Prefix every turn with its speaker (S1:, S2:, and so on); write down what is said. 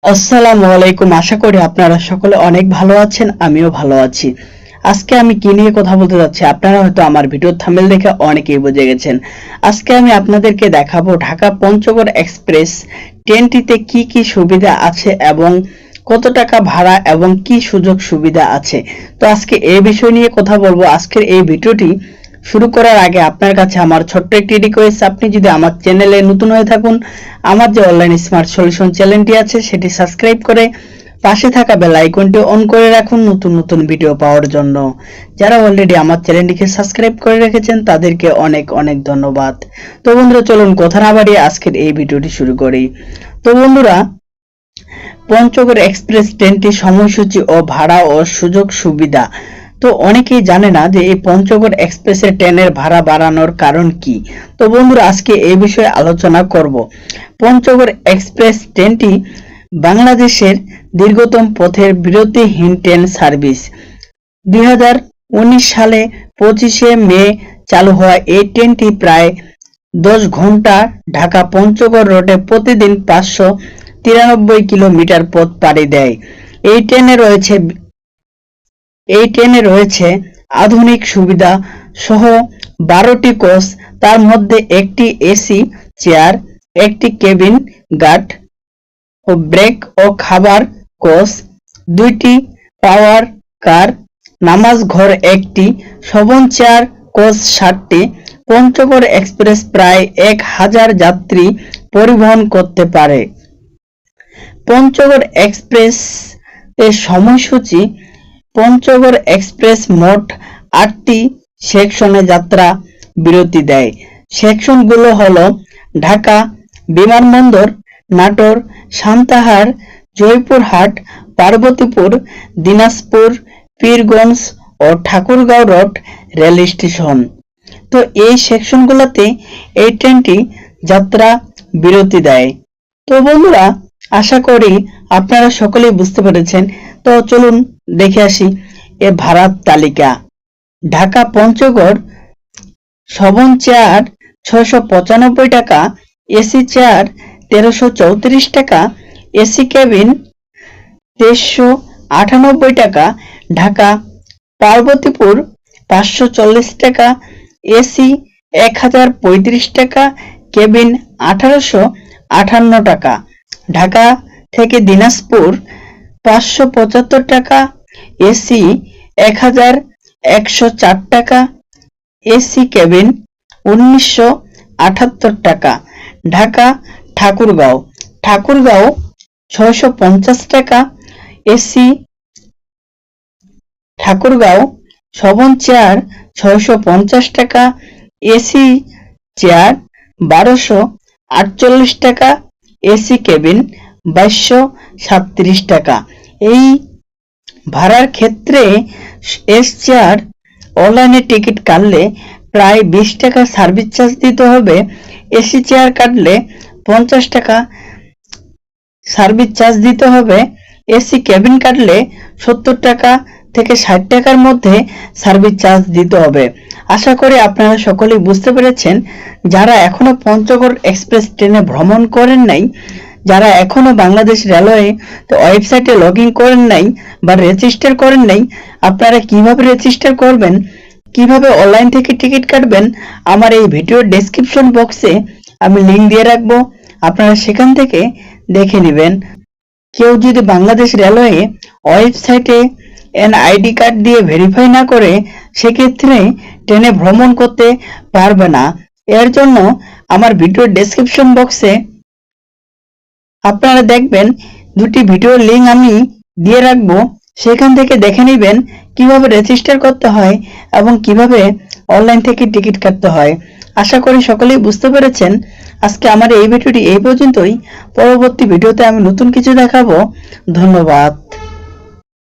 S1: আসসালামু আলাইকুম। আশা করি আপনারা সকলে অনেক ভালো আছেন, আমিও ভালো আছি। আজকে আমি কি নিয়ে কথা বলতে যাচ্ছি আপনারা হয়তো আমার ভিডিওর থাম্বনেল দেখে অনেকেই বুঝে গেছেন। আজকে আমি আপনাদেরকে দেখাবো ঢাকা পঞ্চগড় এক্সপ্রেস ট্রেনটিতে কি কি সুবিধা আছে এবং কত টাকা ভাড়া এবং কি সুযোগ সুবিধা আছে। তো আজকে এই বিষয় নিয়ে কথা বলবো। আজকের এই ভিডিওটি শুরু করার আগে আপনার কাছে আমার ছোট্ট একটি রিকোয়েস্ট, আপনি যদি আমার চ্যানেলে নতুন হয়ে থাকুন, আমার যে অনলাইন স্মার্ট সলিউশন চ্যানেলটি আছে সেটি সাবস্ক্রাইব করে পাশে থাকা বেল আইকনটি অন করে রাখুন নতুন নতুন ভিডিও পাওয়ার জন্য। যারা অলরেডি আমার চ্যানেলটিকে সাবস্ক্রাইব করে রেখেছেন তাদেরকে অনেক অনেক ধন্যবাদ। তো বন্ধুরা, চলুন কথা না বাড়িয়ে আজকের এই ভিডিওটি শুরু করি। তো বন্ধুরা, পঞ্চগড় এক্সপ্রেস ট্রেনটি সময়সূচি ও ভাড়া ও সুযোগ সুবিধা। তো অনেকেই জানে না যে এই পঞ্চগড় এক্সপ্রেসের ট্রেনের ভাড়া বাড়ানোর কারণ কি। তো বন্ধুরা, আজকে এই বিষয়ে আলোচনা করব। পঞ্চগড় এক্সপ্রেস ট্রেনটি বাংলাদেশের দীর্ঘতম পথের বিরতিহীন ট্রেন সার্ভিস। 2019 সালে 25শে মে চালু হওয়া এই ট্রেনটি প্রায় 10 ঘন্টা ঢাকা পঞ্চগড় রোডে প্রতিদিন 593 কিলোমিটার পথ পাড়ি দেয়। এই ট্রেনে রয়েছে আধুনিক সুবিধা সহ 12টি কোচ, তার মধ্যে একটি এসি চেয়ার, একটি কেবিন গার্ড ও ব্রেক ও খাবার কোচ, 2টি পাওয়ার কার, নামাজ ঘর একটি, শোভন চেয়ার কোচ 60টি। পঞ্চগড় এক্সপ্রেস প্রায় 1000 যাত্রী পরিবহন করতে পারে। পঞ্চগড় এক্সপ্রেস এর সময়সূচি। পঞ্চগড় এক্সপ্রেস মোট 8টি সেকশনে যাত্রা বিরতি দেয়। সেকশনগুলো হলো ঢাকা বিমানবন্দর, নাটোর, সান্তাহার, জয়পুরহাট, পার্বতীপুর, দিনাজপুর, পীরগঞ্জ ও ঠাকুরগাঁও রোড রেল স্টেশন। তো এই সেকশনগুলোতে এই ট্রেনটি যাত্রা বিরতি দেয়। তো বন্ধুরা, আশা করি আপনারা সকলেই বুঝতে পেরেছেন। তো চলুন দেখে আসি এর ভাড়ার তালিকা। ঢাকা পঞ্চগড় শোভন চেয়ার 695 টাকা, এসি চেয়ার 1334 টাকা, এসি কেবিন 2398 টাকা, ঢাকা পার্বতীপুর 540 টাকা, এসি 1035 টাকা, কেবিন 1858 টাকা, ঢাকা থেকে দিনাজপুর 575 টাকা, এসি 1104 টাকা, এসি কেবিন 1978 টাকা, ঢাকা ঠাকুরগাঁও 650 টাকা, এসি ঠাকুরগাঁও শোভন চেয়ার 650 টাকা, এসি চেয়ার 1248 টাকা, এসি কেবিন 2237 টাকা। এই ভাড়ার ক্ষেত্রে এস চেয়ার অনলাইনে টিকিট কাটলে প্রায় 20 টাকা সার্ভিস চার্জ দিতে হবে। এসি চেয়ার কাটলে 50 টাকা সার্ভিস চার্জ দিতে হবে। এসি কেবিন কাটলে 70 টাকা থেকে 60 টাকার মধ্যে সার্ভিস চার্জ দিতে হবে। আশা করি আপনারা সকলেই বুঝতে পেরেছেন। যারা এখনো পঞ্চগড় এক্সপ্রেস ট্রেনে ভ্রমণ করেন নাই, যারা এখনো বাংলাদেশ রেলওয়ে ওয়েবসাইটে লগ ইন করেন নাই বা রেজিস্টার করেন নাই, আপনারা কিভাবে রেজিস্টার করবেন, কিভাবে অনলাইন থেকে টিকিট কাটবেন, আমার এই ভিডিওর ডেসক্রিপশন বক্সে আমি লিংক দিয়ে রাখবো, আপনারা সেখান থেকে দেখে নেবেন। কেউ যদি বাংলাদেশ রেলওয়ে ওয়েবসাইটে এনআইডি কার্ড দিয়ে ভেরিফাই না করে, সেক্ষেত্রে ট্রেনে ভ্রমণ করতে পারবে না। এর জন্য আমার ভিডিওর ডেসক্রিপশন বক্সে আপনারা দেখবেন 2টি ভিডিওর লিংক আমি দিয়ে রাখবো, সেখান থেকে দেখে নেবেন কিভাবে রেজিস্টার করতে হয় এবং কিভাবে অনলাইন থেকে টিকিট কাটতে হয়। আশা করি সকলেই বুঝতে পেরেছেন। আজকে আমার এই ভিডিওটি এই পর্যন্তই। পরবর্তী ভিডিওতে আমি নতুন কিছু দেখাবো। ধন্যবাদ।